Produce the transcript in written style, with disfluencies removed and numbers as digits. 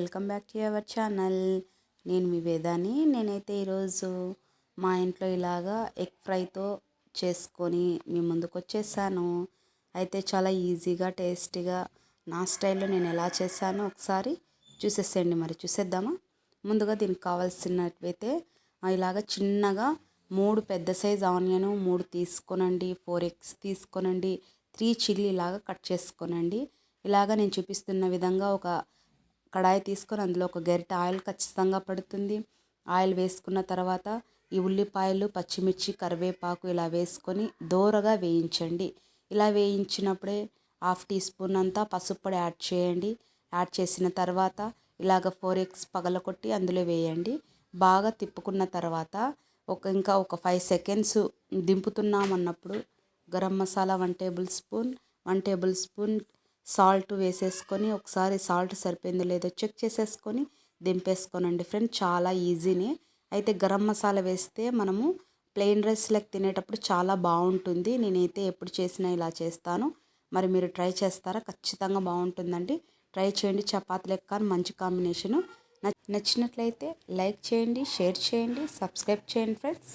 Welcome back to our channel. నేను మీ వేదాని. నేనైతే ఈరోజు మా ఇంట్లో ఇలాగా ఎగ్ ఫ్రైతో చేసుకొని మీ ముందుకు వచ్చేసాను. అయితే చాలా ఈజీగా టేస్టీగా నా స్టైల్లో నేను ఎలా చేశానో ఒకసారి చూసేసేయండి. మరి చూసేద్దామా? ముందుగా దీనికి కావాల్సినవైతే ఇలాగ చిన్నగా 3 పెద్ద సైజ్ ఆనియన్ 3 తీసుకోనండి, 4 ఎగ్స్ తీసుకోనండి, 3 చిల్లీ లాగా కట్ చేసుకోనండి. ఇలాగ నేను చూపిస్తున్న విధంగా ఒక కడాయి తీసుకొని అందులో ఒక గరిటె ఆయిల్ ఖచ్చితంగా పడుతుంది. ఆయిల్ వేసుకున్న తర్వాత ఈ ఉల్లిపాయలు, పచ్చిమిర్చి, కరివేపాకు ఇలా వేసుకొని దోరగా వేయించండి. ఇలా వేయించినప్పుడే 1/2 టీ స్పూన్ అంతా పసుపు పొడి యాడ్ చేయండి. యాడ్ చేసిన తర్వాత ఇలాగ 4 ఎగ్స్ పగలకొట్టి అందులో వేయండి. బాగా తిప్పుకున్న తర్వాత ఇంకా ఒక 5 సెకండ్స్ దింపుతున్నామన్నప్పుడు garam masala 1 tablespoon salt వేసేసుకొని ఒకసారి సాల్ట్ సరిపోయిందో లేదో చెక్ చేసేసుకొని దింపేసుకోనండి ఫ్రెండ్. చాలా ఈజీనే. అయితే గరం మసాలా వేస్తే మనము ప్లెయిన్ రైస్లకు తినేటప్పుడు చాలా బాగుంటుంది. నేనైతే ఎప్పుడు చేసినా ఇలా చేస్తాను. మరి మీరు ట్రై చేస్తారా? ఖచ్చితంగా బాగుంటుందండి. ట్రై చేయండి. చపాతీ లెక్క మంచి కాంబినేషను. నచ్చినట్లయితే లైక్ చేయండి, షేర్ చేయండి, సబ్స్క్రైబ్ చేయండి ఫ్రెండ్స్.